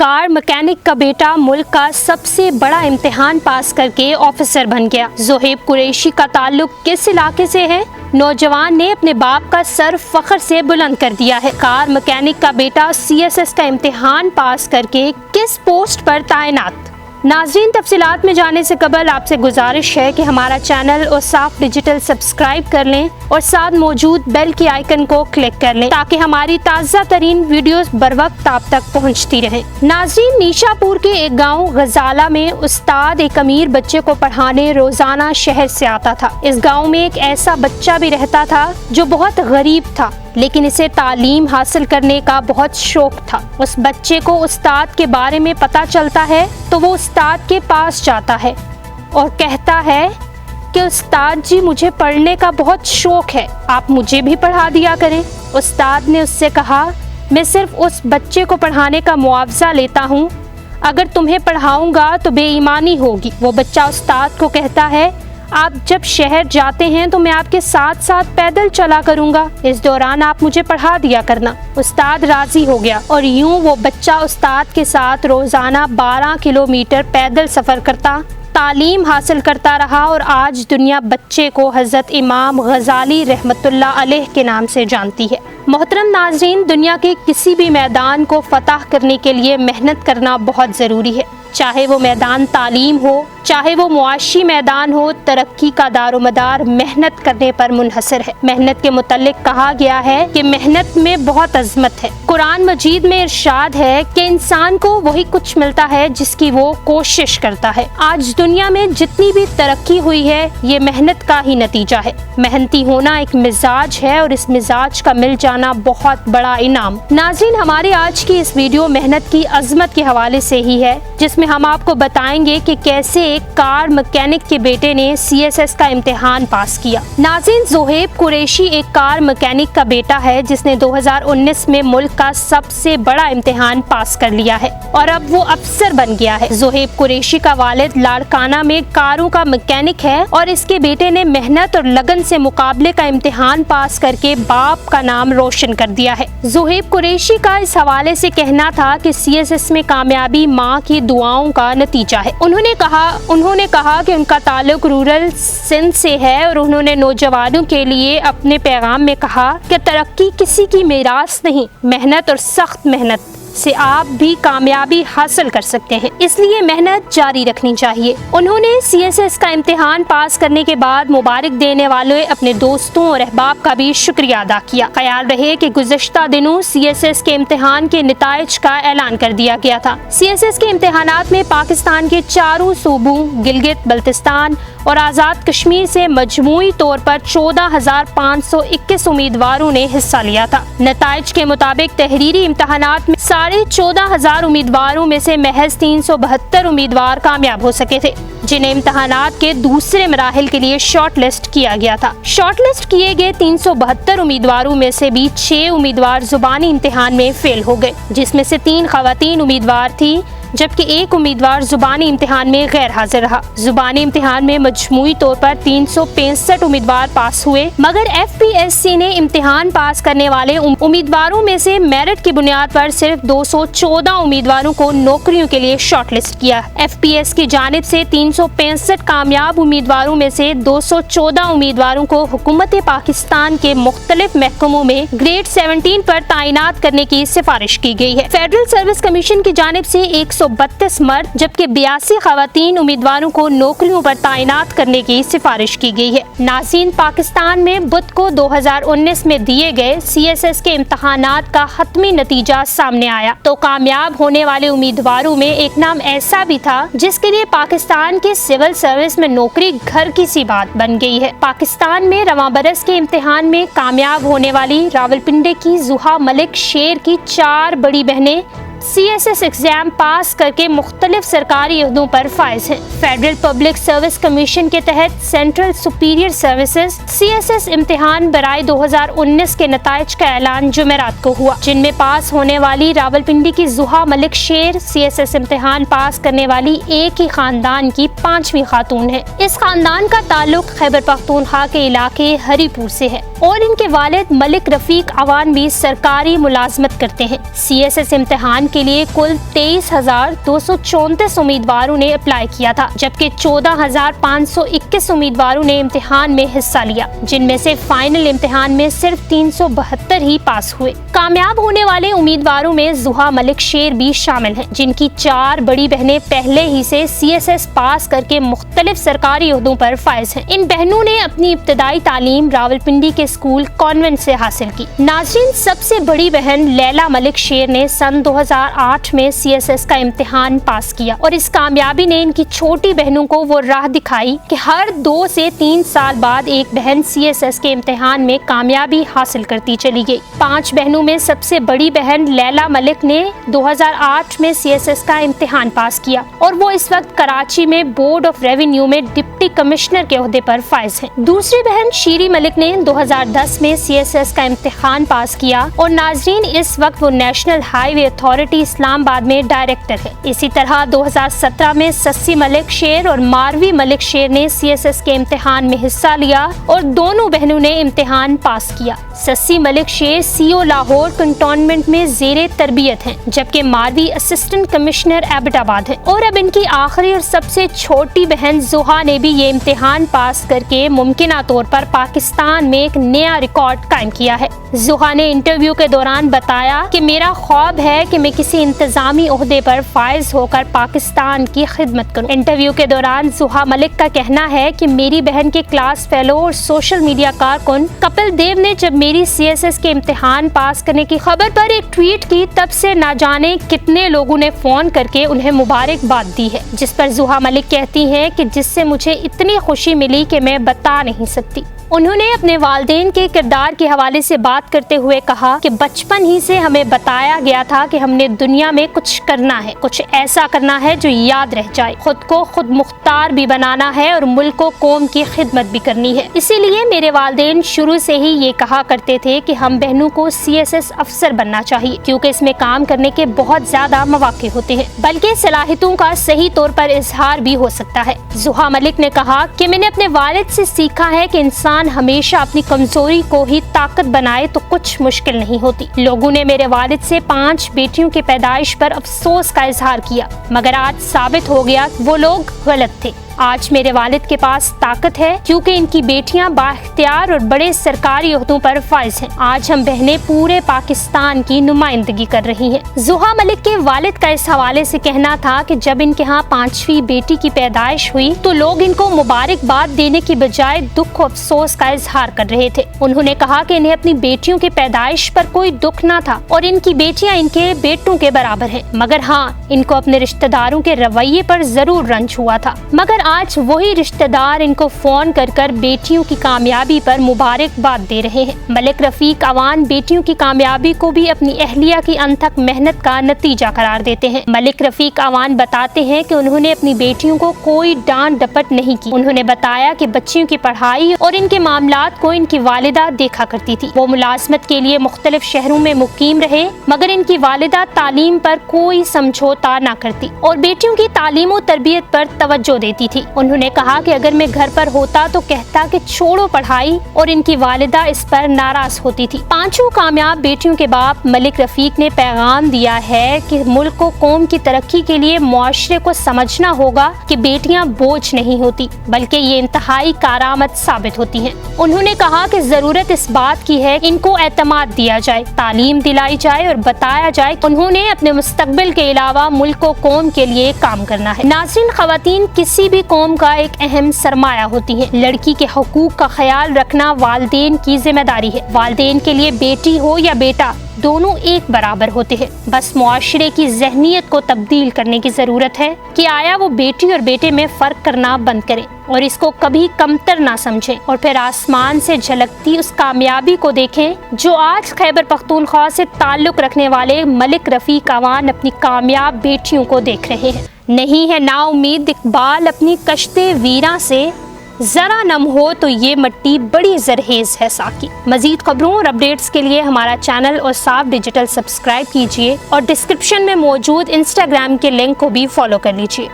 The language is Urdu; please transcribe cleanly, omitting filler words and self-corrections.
کار مکینک کا بیٹا ملک کا سب سے بڑا امتحان پاس کر کے آفیسر بن گیا۔ زہیب قریشی کا تعلق کس علاقے سے ہے؟ نوجوان نے اپنے باپ کا سر فخر سے بلند کر دیا ہے۔ کار مکینک کا بیٹا CSS کا امتحان پاس کر کے کس پوسٹ پر تعینات؟ ناظرین، تفصیلات میں جانے سے قبل آپ سے گزارش ہے کہ ہمارا چینل اوصاف ڈیجیٹل سبسکرائب کر لیں اور ساتھ موجود بیل کے آئیکن کو کلک کر لیں تاکہ ہماری تازہ ترین ویڈیوز بر وقت آپ تک پہنچتی رہیں۔ ناظرین، نیشا پور کے ایک گاؤں غزالہ میں استاد ایک امیر بچے کو پڑھانے روزانہ شہر سے آتا تھا۔ اس گاؤں میں ایک ایسا بچہ بھی رہتا تھا جو بہت غریب تھا، لیکن اسے تعلیم حاصل کرنے کا بہت شوق تھا۔ اس بچے کو استاد کے بارے میں پتہ چلتا ہے تو وہ استاد کے پاس جاتا ہے اور کہتا ہے کہ استاد جی، مجھے پڑھنے کا بہت شوق ہے، آپ مجھے بھی پڑھا دیا کریں۔ استاد نے اس سے کہا، میں صرف اس بچے کو پڑھانے کا معاوضہ لیتا ہوں، اگر تمہیں پڑھاؤں گا تو بے ایمانی ہوگی۔ وہ بچہ استاد کو کہتا ہے، آپ جب شہر جاتے ہیں تو میں آپ کے ساتھ ساتھ پیدل چلا کروں گا، اس دوران آپ مجھے پڑھا دیا کرنا۔ استاد راضی ہو گیا اور یوں وہ بچہ استاد کے ساتھ روزانہ 12 کلومیٹر پیدل سفر کرتا، تعلیم حاصل کرتا رہا اور آج دنیا بچے کو حضرت امام غزالی رحمۃ اللہ علیہ کے نام سے جانتی ہے۔ محترم ناظرین، دنیا کے کسی بھی میدان کو فتح کرنے کے لیے محنت کرنا بہت ضروری ہے، چاہے وہ میدان تعلیم ہو، چاہے وہ معاشی میدان ہو۔ ترقی کا دار و مدار محنت کرنے پر منحصر ہے۔ محنت کے متعلق کہا گیا ہے کہ محنت میں بہت عظمت ہے۔ قرآن مجید میں ارشاد ہے کہ انسان کو وہی کچھ ملتا ہے جس کی وہ کوشش کرتا ہے۔ آج دنیا میں جتنی بھی ترقی ہوئی ہے یہ محنت کا ہی نتیجہ ہے۔ محنتی ہونا ایک مزاج ہے اور اس مزاج کا مل جانا بہت بڑا انعام۔ ناظرین، ہماری آج کی اس ویڈیو محنت کی عظمت کے حوالے سے ہی ہے، جس میں ہم آپ کو بتائیں گے کہ کیسے ایک کار مکینک کے بیٹے نے CSS کا امتحان پاس کیا۔ ناظرین، زہیب قریشی ایک کار مکینک کا بیٹا ہے جس نے 2019 میں ملک کا سب سے بڑا امتحان پاس کر لیا ہے اور اب وہ افسر بن گیا ہے۔ زہیب قریشی کا والد لاڑکانہ میں کاروں کا مکینک ہے اور اس کے بیٹے نے محنت اور لگن سے مقابلے کا امتحان پاس کر کے باپ کا نام روشن کر دیا ہے۔ زہیب قریشی کا اس حوالے سے کہنا تھا کہ CSS میں کامیابی ماں کی دعاؤں کا نتیجہ ہے۔ انہوں نے کہا کہ ان کا تعلق رورل سندھ سے ہے اور انہوں نے نوجوانوں کے لیے اپنے پیغام میں کہا کہ ترقی کسی کی میراث نہیں، محنت اور سخت محنت سے آپ بھی کامیابی حاصل کر سکتے ہیں، اس لیے محنت جاری رکھنی چاہیے۔ انہوں نے CSS کا امتحان پاس کرنے کے بعد مبارک دینے والے اپنے دوستوں اور احباب کا بھی شکریہ ادا کیا۔ خیال رہے کہ گزشتہ دنوں CSS کے امتحان کے نتائج کا اعلان کر دیا گیا تھا۔ CSS کے امتحانات میں پاکستان کے چاروں صوبوں گلگت بلتستان اور آزاد کشمیر سے مجموعی طور پر 14,521 امیدواروں نے حصہ لیا تھا۔ نتائج کے مطابق تحریری امتحانات میں 14,500 امیدواروں میں سے محض 372 امیدوار کامیاب ہو سکے تھے، جنہیں امتحانات کے دوسرے مراحل کے لیے شارٹ لسٹ کیا گیا تھا۔ شارٹ لسٹ کیے گئے 372 امیدواروں میں سے بھی 6 امیدوار زبانی امتحان میں فیل ہو گئے، جس میں سے 3 خواتین امیدوار تھیں، جبکہ ایک امیدوار زبانی امتحان میں غیر حاضر رہا۔ زبانی امتحان میں مجموعی طور پر 365 امیدوار پاس ہوئے، مگر FPSC نے امتحان پاس کرنے والے امیدواروں میں سے میرٹ کی بنیاد پر صرف 214 امیدواروں کو نوکریوں کے لیے شارٹ لسٹ کیا۔ FPS کی جانب سے 365 کامیاب امیدواروں میں سے 214 امیدواروں کو حکومت پاکستان کے مختلف محکموں میں گریڈ 17 پر تعینات کرنے کی سفارش کی گئی ہے۔ فیڈرل سروس کمیشن کی جانب سے 132 مرد جبکہ 82 خواتین امیدواروں کو نوکریوں پر تعینات کرنے کی سفارش کی گئی ہے۔ ناظرین، پاکستان میں بدھ کو 2019 میں دیے گئے CSS کے امتحانات کا حتمی نتیجہ سامنے آیا تو کامیاب ہونے والے امیدواروں میں ایک نام ایسا بھی تھا جس کے لیے پاکستان کے سول سروس میں نوکری گھر کی سی بات بن گئی ہے۔ پاکستان میں رواں برس کے امتحان میں کامیاب ہونے والی راولپنڈی کی زحا ملک شیر کی 4 بڑی بہنیں CSS ایگزام پاس کر کے مختلف سرکاری عہدوں پر فائز ہیں۔ فیڈرل پبلک سروس کمیشن کے تحت سینٹرل سپیریئر سروسز CSS امتحان برائے 2019 کے نتائج کا اعلان جمعرات کو ہوا، جن میں پاس ہونے والی راولپنڈی کی زحا ملک شیر CSS امتحان پاس کرنے والی ایک ہی خاندان کی 5ویں خاتون ہے۔ اس خاندان کا تعلق خیبر پختونخوا کے علاقے ہری پور سے ہے اور ان کے والد ملک رفیق عوان بھی سرکاری ملازمت کرتے ہیں۔ CSS امتحان کے لیے کل 23,234 امیدواروں نے اپلائی کیا تھا، جبکہ 14,521 امیدواروں نے امتحان میں حصہ لیا، جن میں سے فائنل امتحان میں صرف 372 ہی پاس ہوئے۔ کامیاب ہونے والے امیدواروں میں زحا ملک شیر بھی شامل ہیں، جن کی 4 بڑی بہنیں پہلے ہی سے CSS پاس کر کے مختلف سرکاری عہدوں پر فائز ہیں۔ ان بہنوں نے اپنی ابتدائی تعلیم راولپنڈی کے اسکول کانوینٹ سے حاصل کی۔ ناظرین، سب سے بڑی بہن لیلا ملک شیر نے سن 2008 میں CSS کا امتحان پاس کیا، اور اس کامیابی نے ان کی چھوٹی بہنوں کو وہ راہ دکھائی کہ ہر 2 سے 3 سال بعد ایک بہن CSS کے امتحان میں کامیابی حاصل کرتی چلی گئی۔ 5 بہنوں میں سب سے بڑی بہن لیلا ملک نے 2008 میں CSS کا امتحان پاس کیا، اور وہ اس وقت کراچی میں بورڈ آف ریونیو میں ڈپٹی کمشنر کے عہدے پر فائز ہیں۔ دوسری بہن شیری ملک نے 2010 میں CSS کا امتحان پاس کیا، اور ناظرین اس وقت وہ نیشنل ہائی وے اتھارٹی اسلام آباد میں ڈائریکٹر ہے۔ اسی طرح 2017 میں سسی ملک شیر اور ماروی ملک شیر نے CSS کے امتحان میں حصہ لیا، اور دونوں بہنوں نے امتحان پاس کیا۔ سسی ملک شیر CO لاہور کنٹونمنٹ میں زیر تربیت ہیں، جبکہ ماروی اسسٹنٹ کمشنر ایبٹ آباد ہے۔ اور اب ان کی آخری اور سب سے چھوٹی بہن زحا نے بھی یہ امتحان پاس کر کے ممکنہ طور پر پاکستان میں ایک نیا ریکارڈ قائم کیا ہے۔ زحا نے انٹرویو کے دوران بتایا کہ میرا خواب ہے کہ میں کسی انتظامی عہدے پر فائز ہو کر پاکستان کی خدمت کروں۔ انٹرویو کے دوران زحا ملک کا کہنا ہے کہ میری بہن کے کلاس فیلو اور سوشل میڈیا کارکن کپل دیو نے جب میری CSS کے امتحان پاس کرنے کی خبر پر ایک ٹویٹ کی، تب سے نہ جانے کتنے لوگوں نے فون کر کے انہیں مبارکباد دی ہے، جس پر زحا ملک کہتی ہیں کہ جس سے مجھے اتنی خوشی ملی کہ میں بتا نہیں سکتی۔ انہوں نے اپنے والدین کے کردار کے حوالے سے بات کرتے ہوئے کہا کہ بچپن ہی سے ہمیں بتایا گیا تھا کہ ہم نے دنیا میں کچھ کرنا ہے، کچھ ایسا کرنا ہے جو یاد رہ جائے، خود کو خود مختار بھی بنانا ہے اور ملک و قوم کی خدمت بھی کرنی ہے۔ اسی لیے میرے والدین شروع سے ہی یہ کہا کرتے تھے کہ ہم بہنوں کو CSS افسر بننا چاہیے، کیونکہ اس میں کام کرنے کے بہت زیادہ مواقع ہوتے ہیں، بلکہ صلاحیتوں کا صحیح طور پر اظہار بھی ہو سکتا ہے۔ زحا ملک نے کہا کہ میں نے اپنے والد سے سیکھا ہے کہ انسان ہمیشہ اپنی کمزوری کو ہی طاقت بنائے تو کچھ مشکل نہیں ہوتی۔ لوگوں نے میرے والد سے 5 بیٹیوں کی پیدائش پر افسوس کا اظہار کیا، مگر آج ثابت ہو گیا وہ لوگ غلط تھے۔ آج میرے والد کے پاس طاقت ہے کیونکہ ان کی بیٹیاں بااختیار اور بڑے سرکاری عہدوں پر فائز ہیں۔ آج ہم بہنیں پورے پاکستان کی نمائندگی کر رہی ہیں۔ زحا ملک کے والد کا اس حوالے سے کہنا تھا کہ جب ان کے ہاں 5ویں بیٹی کی پیدائش ہوئی تو لوگ ان کو مبارکباد دینے کی بجائے دکھ و افسوس کا اظہار کر رہے تھے۔ انہوں نے کہا کہ انہیں اپنی بیٹیوں کی پیدائش پر کوئی دکھ نہ تھا اور ان کی بیٹیاں ان کے بیٹوں کے برابر ہیں، مگر ہاں ان کو اپنے رشتہ داروں کے رویے پر ضرور رنج ہوا تھا۔ مگر آج وہی رشتہ دار ان کو فون کر کر بیٹیوں کی کامیابی پر مبارکباد دے رہے ہیں۔ ملک رفیق عوان بیٹیوں کی کامیابی کو بھی اپنی اہلیہ کی انتھک محنت کا نتیجہ قرار دیتے ہیں۔ ملک رفیق عوان بتاتے ہیں کہ انہوں نے اپنی بیٹیوں کو کوئی ڈانٹ ڈپٹ نہیں کی۔ انہوں نے بتایا کہ بچیوں کی پڑھائی اور ان کے معاملات کو ان کی والدہ دیکھا کرتی تھی۔ وہ ملازمت کے لیے مختلف شہروں میں مقیم رہے، مگر ان کی والدہ تعلیم پر کوئی سمجھوتا نہ کرتی اور بیٹیوں کی تعلیم و تربیت پر توجہ دیتی تھی۔ انہوں نے کہا کہ اگر میں گھر پر ہوتا تو کہتا کہ چھوڑو پڑھائی، اور ان کی والدہ اس پر ناراض ہوتی تھی۔ 5 کامیاب بیٹیوں کے باپ ملک رفیق نے پیغام دیا ہے کہ ملک و قوم کی ترقی کے لیے معاشرے کو سمجھنا ہوگا کہ بیٹیاں بوجھ نہیں ہوتی بلکہ یہ انتہائی کارآمد ثابت ہوتی ہیں۔ انہوں نے کہا کہ ضرورت اس بات کی ہے ان کو اعتماد دیا جائے، تعلیم دلائی جائے اور بتایا جائے کہ انہوں نے اپنے مستقبل کے علاوہ ملک و قوم کے لیے کام کرنا ہے۔ ناظرین، خواتین کسی بھی قوم کا ایک اہم سرمایہ ہوتی ہیں۔ لڑکی کے حقوق کا خیال رکھنا والدین کی ذمہ داری ہے۔ والدین کے لیے بیٹی ہو یا بیٹا دونوں ایک برابر ہوتے ہیں۔ بس معاشرے کی ذہنیت کو تبدیل کرنے کی ضرورت ہے کہ آیا وہ بیٹی اور بیٹے میں فرق کرنا بند کریں اور اس کو کبھی کمتر نہ سمجھیں، اور پھر آسمان سے جھلکتی اس کامیابی کو دیکھیں جو آج خیبر پختونخوا سے تعلق رکھنے والے ملک رفیق عوان اپنی کامیاب بیٹیوں کو دیکھ رہے ہیں۔ نہیں ہے نا امید اقبال اپنی کشتے ویراں سے، ذرا نم ہو تو یہ مٹی بڑی زرخیز ہے ساقی۔ مزید خبروں اور اپڈیٹس کے لیے ہمارا چینل اور صاف ڈیجیٹل سبسکرائب کیجیے اور ڈسکرپشن میں موجود انسٹاگرام کے لنک کو بھی فالو کر لیجیے۔